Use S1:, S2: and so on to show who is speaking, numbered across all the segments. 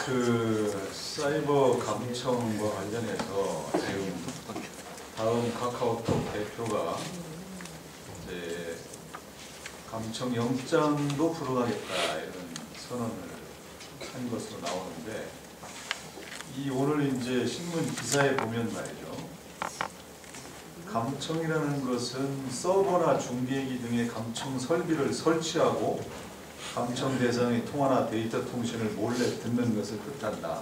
S1: 그 사이버 감청과 관련해서 지금 다음 카카오톡 대표가 이제 감청 영장도 불허하겠다 이런 선언을 한 것으로 나오는데, 이 오늘 이제 신문 기사에 보면 말이죠, 감청이라는 것은 서버나 중계기 등의 감청 설비를 설치하고 감청 대상의 통화나 데이터 통신을 몰래 듣는 것을 뜻한다.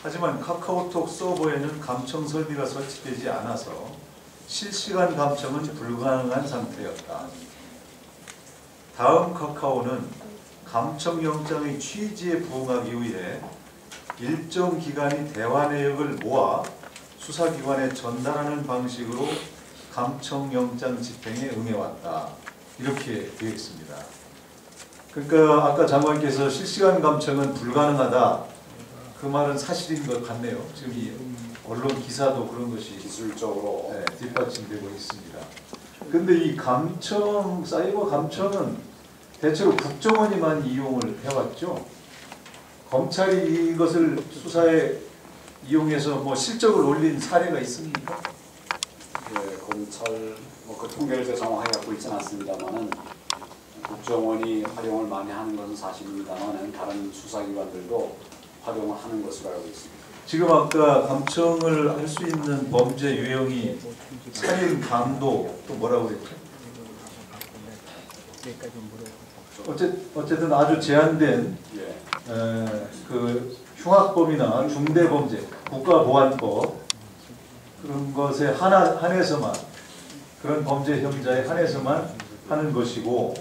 S1: 하지만 카카오톡 서버에는 감청 설비가 설치되지 않아서 실시간 감청은 불가능한 상태였다. 다음 카카오는 감청영장의 취지에 부응하기 위해 일정 기간의 대화 내역을 모아 수사기관에 전달하는 방식으로 감청영장 집행에 응해왔다. 이렇게 되어 있습니다. 그러니까 아까 장관께서 실시간 감청은 불가능하다, 그 말은 사실인 것 같네요. 지금 이 언론 기사도 그런 것이
S2: 기술적으로
S1: 뒷받침되고 있습니다. 근데 이 감청, 사이버 감청은 대체로 국정원이만 이용을 해왔죠. 검찰이 이것을 수사에 이용해서 뭐 실적을 올린 사례가 있습니까?
S2: 예, 검찰 그 통계를 제가 정확하게 갖고 있지는 않습니다만은 국정원이 활용을 많이 하는 것은 사실입니다만은 다른 수사기관들도 활용을 하는 것으로 알고 있습니다.
S1: 지금 아까 감청을 할 수 있는 범죄 유형이 살인, 강도, 또 뭐라고 그랬죠? 어쨌든 아주 제한된 그 흉악범이나 중대범죄, 국가보안법 그런 것에 한해서만, 그런 범죄 형자에 한해서만 하는 것이고,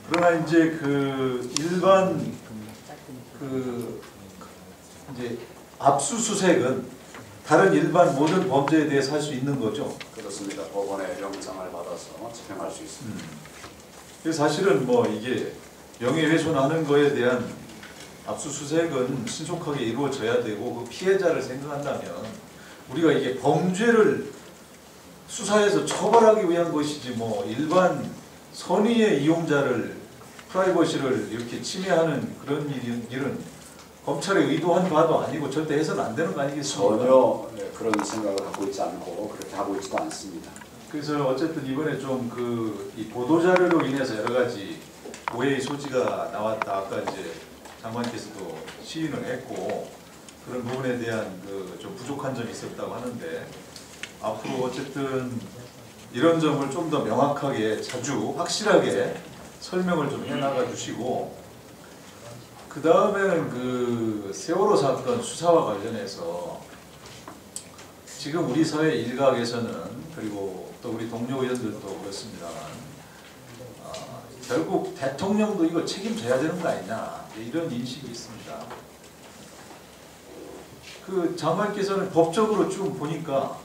S1: 그러나 이제 그 일반 그 이제 압수수색은 다른 일반 모든 범죄에 대해서 할 수 있는 거죠.
S2: 그렇습니다. 법원의 영장을 받아서 집행할 수 있습니다.
S1: 그래서 사실은 뭐 이게 명예훼손하는 거에 대한 압수수색은 신속하게 이루어져야 되고, 그 피해자를 생각한다면 우리가 이게 범죄를 수사해서 처벌하기 위한 것이지 뭐 일반 선의의 이용자를 프라이버시를 이렇게 침해하는 그런 일은 검찰의 의도한 바도 아니고 절대 해서는 안 되는 거 아니겠습니까?
S2: 전혀 그런 생각을 갖고 있지 않고 그렇게 하고 있지도 않습니다.
S1: 그래서 어쨌든 이번에 좀 이 보도자료로 인해서 여러 가지 오해의 소지가 나왔다. 아까 이제 장관께서도 시인을 했고, 그런 부분에 대한 그 좀 부족한 점이 있었다고 하는데, 앞으로 어쨌든 이런 점을 좀 더 명확하게 자주 확실하게 설명을 좀 해나가 주시고, 그 다음에는 그 세월호 사건 수사와 관련해서 지금 우리 사회 일각에서는, 그리고 또 우리 동료 의원들도 그렇습니다만, 결국 대통령도 이거 책임져야 되는 거 아니냐, 이런 인식이 있습니다. 그 장관께서는 법적으로 쭉 보니까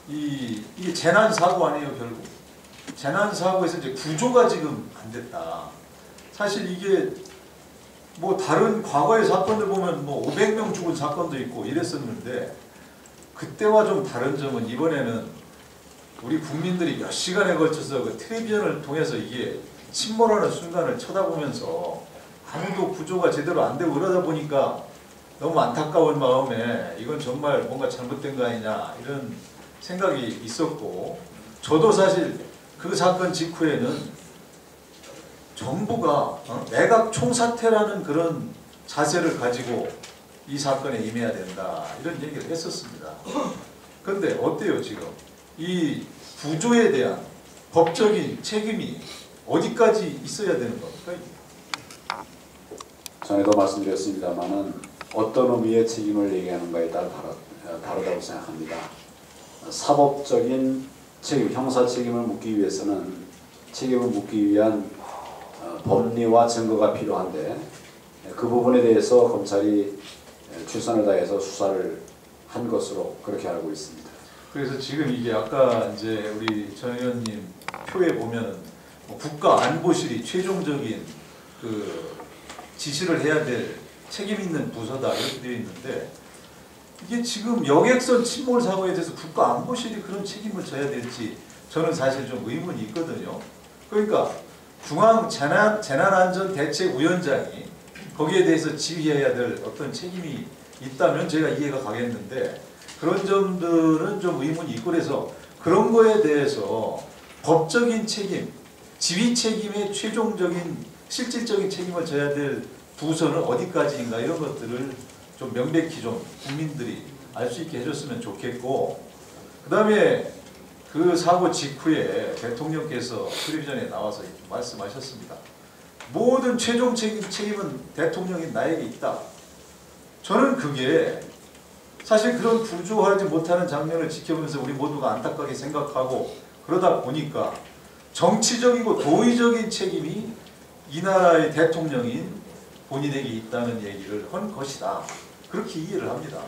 S1: 이게 재난사고 아니에요. 결국 재난사고에서 이제 구조가 지금 안 됐다. 사실 이게 뭐 다른 과거의 사건들 보면 뭐 500명 죽은 사건도 있고 이랬었는데, 그때와 좀 다른 점은 이번에는 우리 국민들이 몇 시간에 걸쳐서 그 텔레비전을 통해서 이게 침몰하는 순간을 쳐다보면서 아무도 구조가 제대로 안 되고 그러다 보니까 너무 안타까운 마음에 이건 정말 뭔가 잘못된 거 아니냐, 이런 생각이 있었고, 저도 사실 그 사건 직후에는 정부가 내각 총사퇴라는 그런 자세를 가지고 이 사건에 임해야 된다, 이런 얘기를 했었습니다. 그런데 어때요? 지금 이 구조에 대한 법적인 책임이 어디까지 있어야 되는 겁니까?
S2: 전에도 말씀드렸습니다만은 어떤 의미의 책임을 얘기하는가에 따라 다르다고 생각합니다. 사법적인 책임, 형사 책임을 묻기 위해서는 책임을 묻기 위한 법리와 증거가 필요한데, 그 부분에 대해서 검찰이 최선을 다해서 수사를 한 것으로 그렇게 알고 있습니다.
S1: 그래서 지금 이게 아까 이제 우리 전 의원님 표에 보면은 국가안보실이 최종적인 그 지시를 해야 될 책임 있는 부서다, 이렇게 되어 있는데, 이게 지금 여객선 침몰 사고에 대해서 국가안보실이 그런 책임을 져야 될지 저는 사실 좀 의문이 있거든요. 그러니까 중앙재난안전대책위원장이 거기에 대해서 지휘해야 될 어떤 책임이 있다면 제가 이해가 가겠는데 그런 점들은 좀 의문이 있고 그래서 그런 거에 대해서 법적인 책임, 지휘 책임의 최종적인 실질적인 책임을 져야 될 부서는 어디까지인가 이런 것들을 좀 명백히 좀 국민들이 알 수 있게 해줬으면 좋겠고 그 다음에 그 사고 직후에 대통령께서 텔레비전에 나와서 말씀하셨습니다. 모든 최종 책임은 대통령인 나에게 있다. 저는 그게 사실 그런 구조하지 못하는 장면을 지켜보면서 우리 모두가 안타깝게 생각하고 그러다 보니까 정치적이고 도의적인 책임이 이 나라의 대통령인 본인에게 있다는 얘기를 한 것이다. 그렇게 이해를 합니다.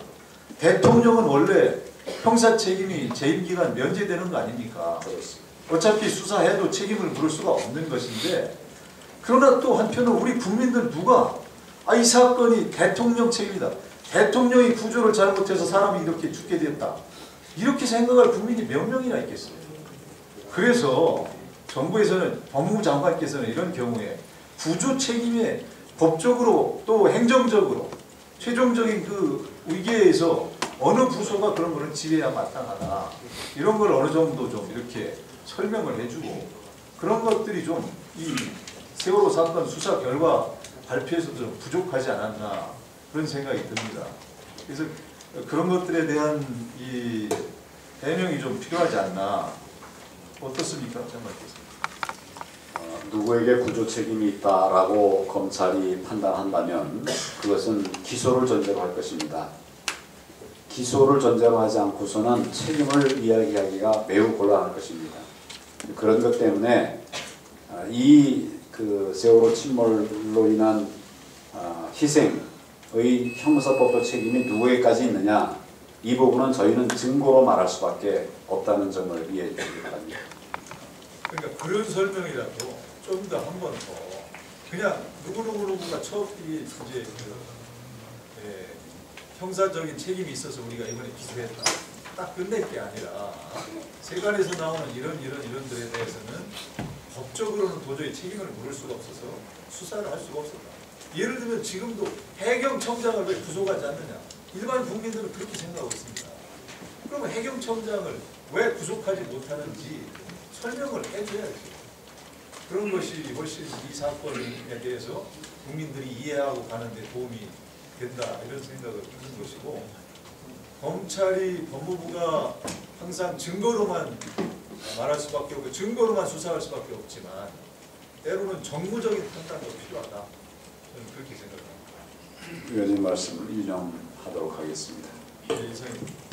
S1: 대통령은 원래 형사 책임이 재임기간 면제되는 거 아닙니까? 어차피 수사해도 책임을 물을 수가 없는 것인데 그러나 또 한편은 우리 국민들 누가 이 사건이 대통령 책임이다. 대통령이 구조를 잘못해서 사람이 이렇게 죽게 됐다. 이렇게 생각할 국민이 몇 명이나 있겠어요. 그래서 정부에서는 법무부 장관께서는 이런 경우에 구조 책임에 법적으로 또 행정적으로 최종적인 그 위기에서 어느 부서가 그런 거를 지휘해야 마땅하다. 이런 걸 어느 정도 좀 이렇게 설명을 해주고 그런 것들이 좀 이 세월호 사건 수사 결과 발표에서도 좀 부족하지 않았나 그런 생각이 듭니다. 그래서 그런 것들에 대한 이 해명이 좀 필요하지 않나 어떻습니까, 장관께서?
S2: 누구에게 구조 책임이 있다라고 검찰이 판단한다면 그것은 기소를 전제로 할 것입니다. 기소를 전제로 하지 않고서는 책임을 이야기하기가 매우 곤란할 것입니다. 그런 것 때문에 그 세월호 침몰로 인한 희생의 형사법적 책임이 누구에게까지 있느냐 이 부분은 저희는 증거로 말할 수밖에 없다는 점을 이해해 주시기 바랍니다.
S1: 그러니까 그런 설명이라도 좀 더 한 번 더 그냥 누구누구가 이제 형사적인 책임이 있어서 우리가 이번에 기소했다 딱 끝낼 게 아니라 세간에서 나오는 이런들에 대해서는 법적으로는 도저히 책임을 물을 수가 없어서 수사를 할 수가 없었다. 예를 들면 지금도 해경청장을 왜 구속하지 않느냐 일반 국민들은 그렇게 생각하고 있습니다. 그러면 해경청장을 왜 구속하지 못하는지 설명을 해줘야지. 그런 것이 훨씬 이 사건에 대해서 국민들이 이해하고 가는 데 도움이 된다 이런 생각을 하는 것이고 검찰이 법무부가 항상 증거로만 말할 수밖에 없고 증거로만 수사할 수밖에 없지만 때로는 정무적인 판단도 필요하다. 저는 그렇게 생각합니다.
S2: 위원님 말씀을 인용하도록 하겠습니다.
S1: 네, 이상입니다.